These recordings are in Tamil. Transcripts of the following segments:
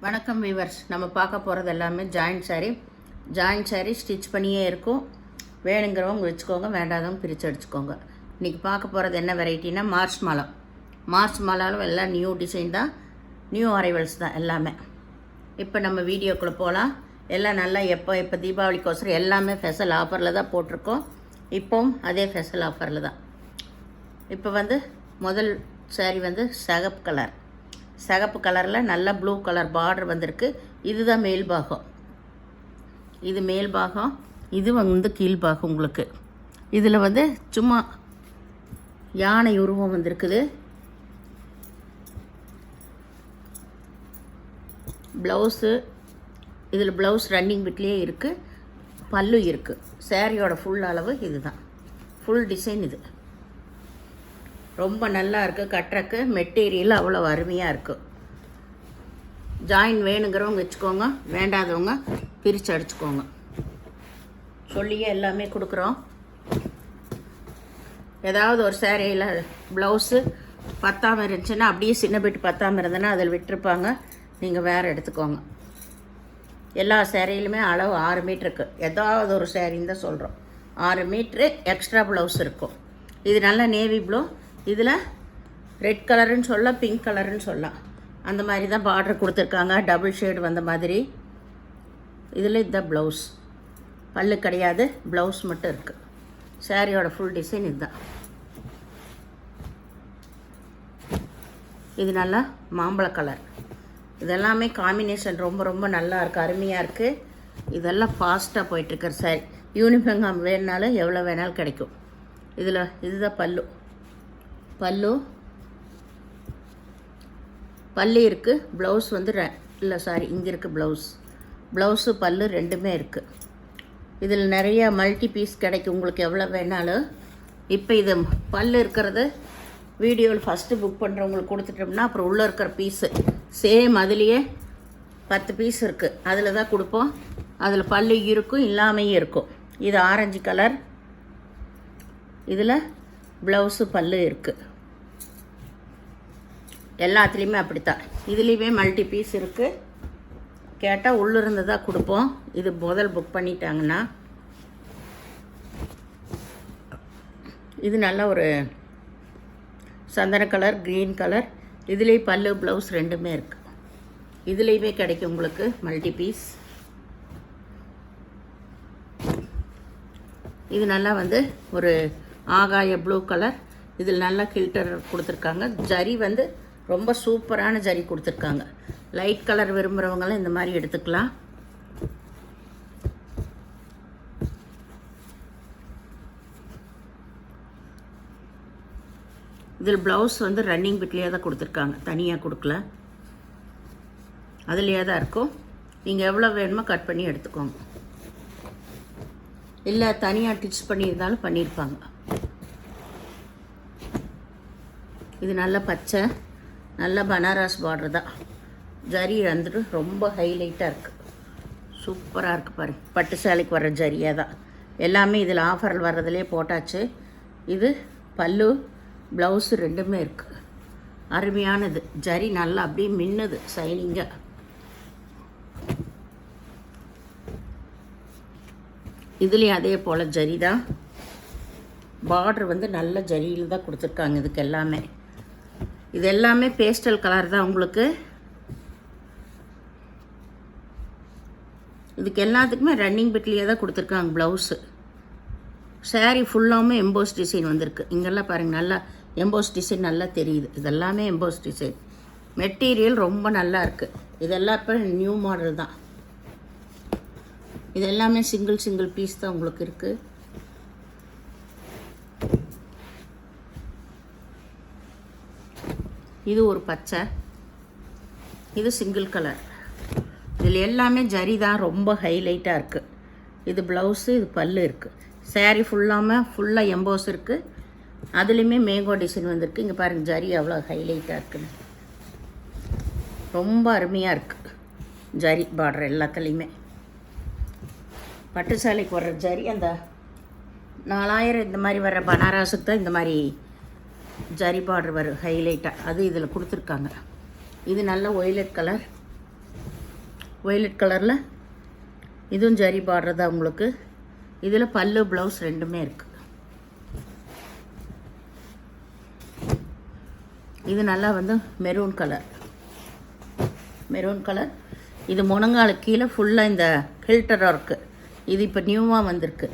வணக்கம் வீவர்ஸ். நம்ம பார்க்க போகிறது எல்லாமே ஜாயிண்ட் சாரீ ஸ்டிச் பண்ணியே இருக்கும். வேணுங்கிறவங்க வச்சுக்கோங்க, வேண்டாதவங்க பிரித்து அடிச்சுக்கோங்க. இன்றைக்கி பார்க்க போகிறது என்ன வெரைட்டினா மார்ச் மாலாலும் எல்லாம் நியூ டிசைன் தான், நியூ அரைவல்ஸ் தான் எல்லாமே. இப்போ நம்ம வீடியோக்குள்ளே போகலாம். எல்லாம் நல்லா எப்போ தீபாவளிக்கோசரம் எல்லாமே ஸ்பெஷல் ஆஃபரில் தான் போட்டிருக்கோம். இப்போவும் அதே ஸ்பெஷல் ஆஃபரில் தான். இப்போ முதல் சாரீ சகப்பு கலரில் நல்ல ப்ளூ கலர் பார்டர் வந்திருக்கு. இதுதான் மேல் பாகம், இது மேல் பாகம், இது கீழ்பாகம். உங்களுக்கு இதில் சும்மா யானை உருவம் வந்திருக்குது. ப்ளவுஸு இதில் ப்ளவுஸ் ரன்னிங் பிட்லேயே இருக்குது, பல்லு இருக்குது. சாரியோட ஃபுல் அளவு இது தான், ஃபுல் டிசைன். இது ரொம்ப நல்லா இருக்குது. கட்டுறக்கு மெட்டீரியல் அவ்வளோ அருமையாக இருக்குது. ஜாயின் வேணுங்கிறவங்க வச்சுக்கோங்க, வேண்டாதவங்க பிரித்து அடிச்சுக்கோங்க. சொல்லியே எல்லாமே கொடுக்குறோம். ஏதாவது ஒரு சேரீயில் ப்ளவுஸு பத்தாமல் இருந்துச்சுன்னா, அப்படியே சின்ன பிட்டு பத்தாமல் இருந்ததுன்னா அதில் விட்டுருப்பாங்க, நீங்கள் வேறு எடுத்துக்கோங்க. எல்லா சேரீலுமே அளவு 6 மீட்ரு இருக்குது. ஏதாவது ஒரு சேரீன்னு தான் சொல்கிறோம். 6 மீட்ரு எக்ஸ்ட்ரா ப்ளவுஸ் இருக்கும். இது நல்ல நேவி ப்ளூ, இதில் ரெட் கலருன்னு சொல்லலாம், பிங்க் கலருன்னு சொல்லலாம். அந்த மாதிரி தான் பார்டர் கொடுத்துருக்காங்க, டபுள் ஷேடு வந்த மாதிரி. இதில் இதுதான் ப்ளவுஸ், பல்லு கிடையாது, ப்ளவுஸ் மட்டும் இருக்குது. சாரியோட ஃபுல் டிசைன் இதுதான். இது நல்லா மாம்பழ கலர். இதெல்லாமே காம்பினேஷன் ரொம்ப ரொம்ப நல்லா இருக்குது, அருமையாக இருக்குது. இதெல்லாம் ஃபாஸ்ட்டாக போயிட்டுருக்கிற சாரி. யூனிஃபார்ம் வேணுனாலும் எவ்வளோ வேணாலும் கிடைக்கும். இதுதான் பல்லு இருக்குது. ப்ளவுஸ் இல்லை சாரி, இங்கே இருக்குது ப்ளவுஸு பல்லு ரெண்டுமே இருக்குது. இதில் நிறையா மல்டி பீஸ் கிடைக்கும், உங்களுக்கு எவ்வளோ வேணாலும். இப்போ இது பல்லு இருக்கிறது வீடியோவில் ஃபஸ்ட்டு புக் பண்ணுறவங்களுக்கு கொடுத்துட்டோம்னா, அப்புறம் உள்ளே இருக்கிற பீஸு சேம் அதுலேயே 10 பீஸ் இருக்குது, அதில் தான் கொடுப்போம். அதில் பல்லு இருக்கும், இல்லாமையும் இருக்கும். இது ஆரஞ்சு கலர், இதில் ப்ளவுஸு பல்லு இருக்குது. எல்லாத்துலேயுமே அப்படித்தான். இதுலேயுமே மல்டி பீஸ் இருக்குது. கேட்டால் உள்ளிருந்து தான் கொடுப்போம். இது முதல் புக் பண்ணிட்டாங்கன்னா. இது நல்ல ஒரு சந்தன கலர், க்ரீன் கலர். இதுலேயும் பல்லு ப்ளவுஸ் ரெண்டுமே இருக்குது. இதுலேயுமே கிடைக்கும் உங்களுக்கு மல்டி பீஸ். இது நல்லா ஒரு ஆகாய ப்ளூ கலர். இதில் நல்லா கில்டர் கொடுத்துருக்காங்க. ஜரி ரொம்ப சூப்பரான ஜரி கொடுத்துருக்காங்க. லைட் கலர் விரும்புகிறவங்களும் இந்த மாதிரி எடுத்துக்கலாம். இதில் ப்ளவுஸ் ரன்னிங் பிட்லேயே தான் கொடுத்துருக்காங்க, தனியாக கொடுக்கல. அதுலேயே தான் இருக்கும். நீங்கள் எவ்வளோ வேணுமோ கட் பண்ணி எடுத்துக்கோங்க. இல்லை தனியாக டிச் பண்ணியிருந்தாலும் பண்ணியிருப்பாங்க. இது நல்ல பச்சை, நல்ல பனாரஸ் பார்டர் தான். ஜரி ரொம்ப ஹைலைட்டாக இருக்குது, சூப்பராக இருக்குது பாருங்க. பட்டு சேலைக்கு வர்ற ஜரியாக தான் எல்லாமே இதில் ஆஃபரில் வர்றதுலேயே போட்டாச்சு. இது பல்லு ப்ளவுஸு ரெண்டுமே இருக்குது. அருமையானது. ஜரி நல்லா அப்படியே மின்னுது, சைனிங்காக. இதுலேயும் அதே போல் ஜரி தான். பார்டர் நல்ல ஜரியில் தான் கொடுத்துருக்காங்க. இதுக்கு எல்லாமே இது எல்லாமே பேஸ்டல் கலர் தான் உங்களுக்கு. இதுக்கு எல்லாத்துக்குமே ரன்னிங் பிட்லேயே தான் கொடுத்துருக்காங்க ப்ளவுஸு. சாரீ ஃபுல்லாமே எம்போஸ் டிசைன் வந்திருக்கு. இங்கெல்லாம் பாருங்கள், நல்லா எம்போஸ் டிசைன் நல்லா தெரியுது. இதெல்லாமே எம்போஸ் டிசைன். மெட்டீரியல் ரொம்ப நல்லா இருக்குது. இதெல்லாம் இப்போ நியூ மாடல் தான். இது எல்லாமே சிங்கிள் பீஸ் தான் உங்களுக்கு இருக்குது. இது ஒரு பச்சை, இது சிங்கிள் கலர். இதில் எல்லாமே ஜரி தான், ரொம்ப ஹைலைட்டாக இருக்குது. இது ப்ளவுஸு, இது பல்லு இருக்குது. சாரீ ஃபுல்லாக எம்போஸ் இருக்குது. அதுலேயுமே மேங்கோ டிசைன் வந்திருக்கு. இங்கே பாருங்கள், ஜரி அவ்வளோ ஹைலைட்டாக இருக்குன்னு. ரொம்ப அருமையாக இருக்குது ஜரி பார்டர் எல்லாத்துலேயுமே. பட்டு சேலைக்கு வர்ற ஜரி அந்த 4000 இந்த மாதிரி வர்ற பனாரஸுக்கு தான் இந்த மாதிரி ஜரி பார்டர் வரும் ஹைலைட்டாக. அது இதில் கொடுத்துருக்காங்க. இது நல்ல ஒய்லட் கலர். வயலட் கலரில் இதுவும் ஜரி பார்டர் தான் உங்களுக்கு. இதில் பல்லு ப்ளவுஸ் ரெண்டுமே இருக்குது. இது நல்லா வந்து மெரூன் கலர். இது முழங்காலுக்கு கீழே ஃபுல்லாக இந்த ஹில்டர் ஒர்க்கு. இது இப்போ நியூவாக வந்திருக்கு.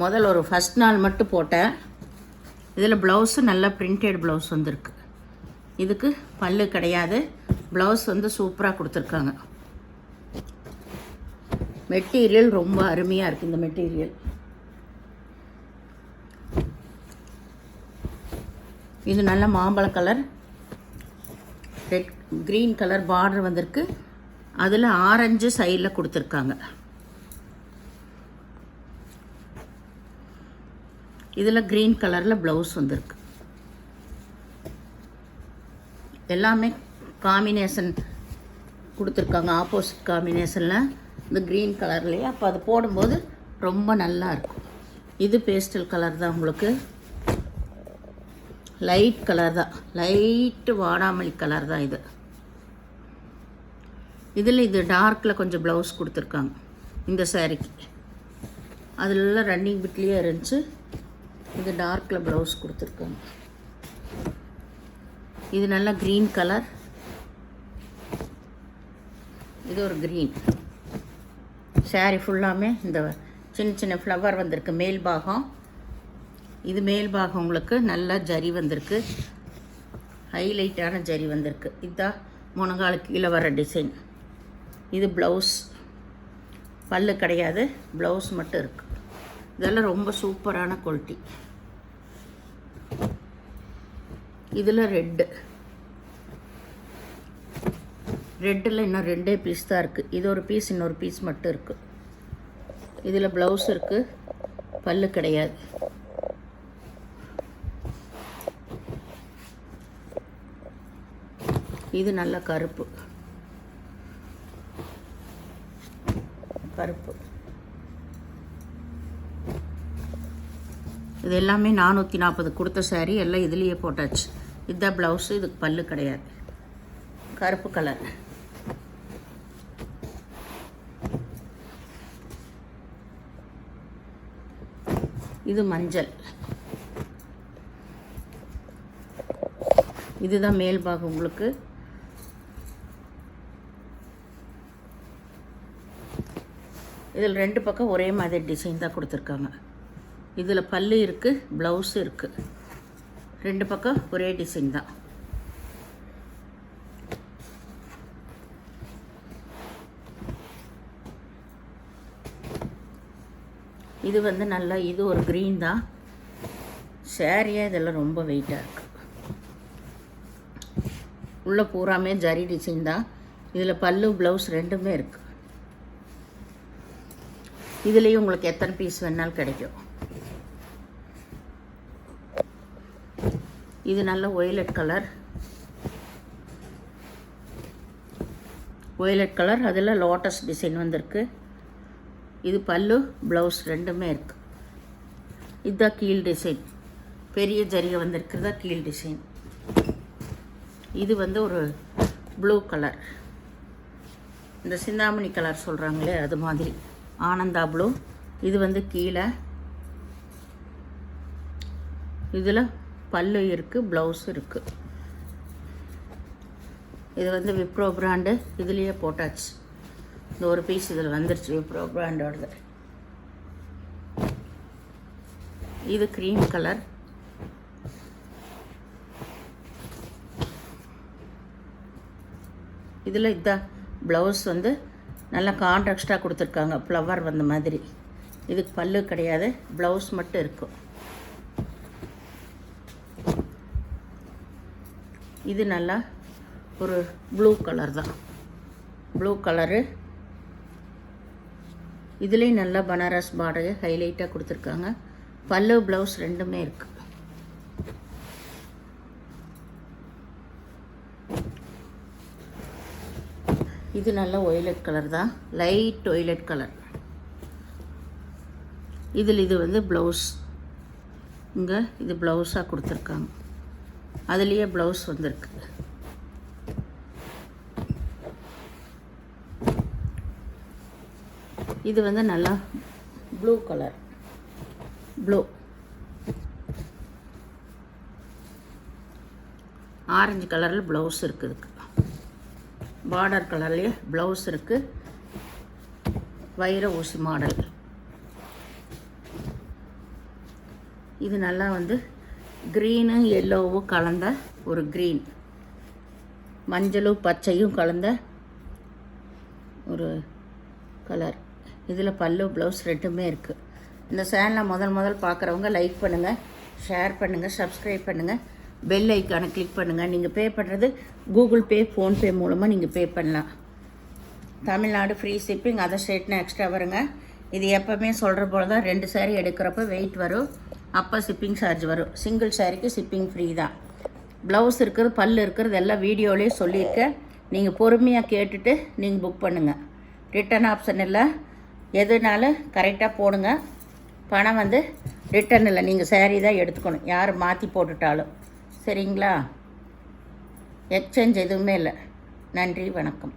முதல்ல ஒரு ஃபஸ்ட் நாள் மட்டும் போட்டேன். இதில் ப்ளவுஸு நல்லா பிரிண்டட் ப்ளவுஸ் வந்திருக்கு. இதுக்கு பல்லு கிடையாது. ப்ளவுஸ் வந்து சூப்பராக கொடுத்துருக்காங்க. மெட்டீரியல் ரொம்ப அருமையாக இருக்குது. இந்த மெட்டீரியல் இது நல்ல மாம்பழ colour, red green colour border வந்திருக்கு. அதில் ஆரஞ்சு சைடில் கொடுத்துருக்காங்க. இதில் க்ரீன் கலரில் ப்ளவுஸ் வந்திருக்கு. எல்லாமே காம்பினேஷன் கொடுத்துருக்காங்க. ஆப்போசிட் காம்பினேஷனில் இந்த க்ரீன் கலர்லேயே. அப்போ அது போடும்போது ரொம்ப நல்லா இருக்கும். இது பேஸ்டல் கலர் தான் உங்களுக்கு. லைட் கலர் தான், லைட்டு வாடாமல்லி கலர் தான் இது. இதில் இது டார்க்கில் கொஞ்சம் ப்ளவுஸ் கொடுத்துருக்காங்க இந்த சாரீக்கு. அதிலெல்லாம் ரன்னிங் பிட்லேயே இருந்துச்சு. இது டார்க்கில் ப்ளவுஸ் கொடுத்துருக்காங்க. இது நல்லா க்ரீன் கலர். இது ஒரு க்ரீன். சாரீ ஃபுல்லாமே இந்த சின்ன சின்ன ஃப்ளவர் வந்திருக்கு மேல் பாகம். இது மேல் பாகம் உங்களுக்கு நல்லா ஜரி வந்திருக்கு. ஹைலைட்டான ஜரி வந்திருக்கு. இதுதான் முழங்காலுக்கு கீழே வர டிசைன். இது ப்ளவுஸ். பல்லு கிடையாது, ப்ளவுஸ் மட்டும் இருக்குது. இதெல்லாம் ரொம்ப சூப்பரான குவாலிட்டி. இதில் ரெட்டில் இன்னும் 2 பீஸ் தான் இருக்குது. இது ஒரு பீஸ், இன்னொரு பீஸ் மட்டும் இருக்குது. இதில் ப்ளவுஸ் இருக்குது, பல்லு கிடையாது. இது நல்ல கருப்பு. இது எல்லாமே 440 கொடுத்த சாரீ. எல்லாம் இதுலேயே போட்டாச்சு. இதுதான் ப்ளவுஸு. இதுக்கு பல்லு கிடையாது. கருப்பு கலர். இது மஞ்சள். இதுதான் மேல் பாகம் உங்களுக்கு. இதில் 2 பக்கம் ஒரே மாதிரி டிசைன் தான் கொடுத்துருக்காங்க. இதில் பல்லு இருக்குது, ப்ளவுஸு இருக்குது. 2 பக்கம் ஒரே டிசைன் தான். இது வந்து நல்லா, இது ஒரு க்ரீன் தான். சாரியாக இதெல்லாம் ரொம்ப வெயிட்டாக இருக்குது. உள்ள பூராமே ஜரி டிசைன் தான். இதில் பல்லு ப்ளவுஸ் ரெண்டுமே இருக்குது. இதுலேயும் உங்களுக்கு எத்தனை பீஸ் வேணாலும் கிடைக்கும். இது நல்ல ஒய்லட் கலர். அதில் லோட்டஸ் டிசைன் வந்திருக்கு. இது பல்லு ப்ளவுஸ் ரெண்டுமே இருக்குது. இதுதான் கீழ் டிசைன். பெரிய ஜரிகை வந்திருக்கிறதா கீழ் டிசைன். இது வந்து ஒரு ப்ளூ கலர். இந்த சிந்தாமணி கலர் சொல்கிறாங்களே அது மாதிரி ஆனந்தா ப்ளூ. இது வந்து கீழே. இதில் பல்லு இருக்குது, ப்ளவுஸ் இருக்குது. இது வந்து விப்ரோ பிராண்டு. இதுலேயே போட்டாச்சு. இந்த ஒரு பீஸ் இதில் வந்துருச்சு விப்ரோ பிராண்டோடது. இது க்ரீம் கலர். இதில் இதுதான் ப்ளவுஸ் வந்து நல்லா கான்ட்ராஸ்டாக கொடுத்துருக்காங்க. ஃப்ளவர் வந்த மாதிரி. இதுக்கு பல்லு கிடையாது, ப்ளவுஸ் மட்டும் இருக்கும். இது நல்லா ஒரு ப்ளூ கலர் தான். Blue colour. இதுலேயும் நல்லா பனாரஸ் பார்டர் ஹைலைட்டாக கொடுத்துருக்காங்க. பல்லு ப்ளவுஸ் ரெண்டுமே இருக்குது. இது நல்ல ஒய்லட் கலர் தான். Light violet colour. இதில் இது வந்து ப்ளவுஸ். இங்கே இது ப்ளவுஸாக கொடுத்துருக்காங்க. அதுலேயே ப்ளவுஸ் வந்திருக்கு. இது வந்து நல்லா ப்ளூ கலர், ப்ளூ ஆரஞ்சு கலரில் ப்ளவுஸ் இருக்குதுக்கு, பார்டர் கலர்லேயே ப்ளவுஸ் இருக்குது. வைர ஊசி மாடல். இது நல்லா வந்து க்ரீனு எல்லோவும் கலந்த ஒரு க்ரீன், மஞ்சளும் பச்சையும் கலந்த ஒரு கலர். இதில் பல்லு ப்ளவுஸ் ரெண்டுமே இருக்குது. இந்த சேனலை முதல் பார்க்குறவங்க லைக் பண்ணுங்கள், ஷேர் பண்ணுங்கள், சப்ஸ்கிரைப் பண்ணுங்கள், பெல் ஐக்கானை கிளிக் பண்ணுங்கள். நீங்கள் பே பண்ணுறது கூகுள் பே, ஃபோன்பே மூலமாக நீங்கள் பே பண்ணலாம். தமிழ்நாடு ஃப்ரீ ஷிப்பிங், அதர் ஸ்டேட்னா எக்ஸ்ட்ரா வருங்க. இது எப்போவுமே சொல்கிற போல தான். 2 சாரீ எடுக்கிறப்ப வெயிட் வரும், அப்போ ஷிப்பிங் சார்ஜ் வரும். சிங்கிள் சாரீக்கு ஷிப்பிங் ஃப்ரீ தான். ப்ளவுஸ் இருக்கிறது, பல் இருக்கிறது எல்லாம் வீடியோலேயே சொல்லியிருக்கேன். நீங்கள் பொறுமையாக கேட்டுட்டு நீங்கள் புக் பண்ணுங்கள். ரிட்டன் ஆப்ஷன் இல்லை, எதுனாலும் கரெக்டாக போடுங்க. பணம் வந்து ரிட்டன் இல்லை, நீங்கள் சாரீ தான் எடுத்துக்கணும், யார் மாற்றி போட்டுட்டாலும். சரிங்களா? எக்ஸ்சேஞ்ச் எதுவுமே இல்லை. நன்றி, வணக்கம்.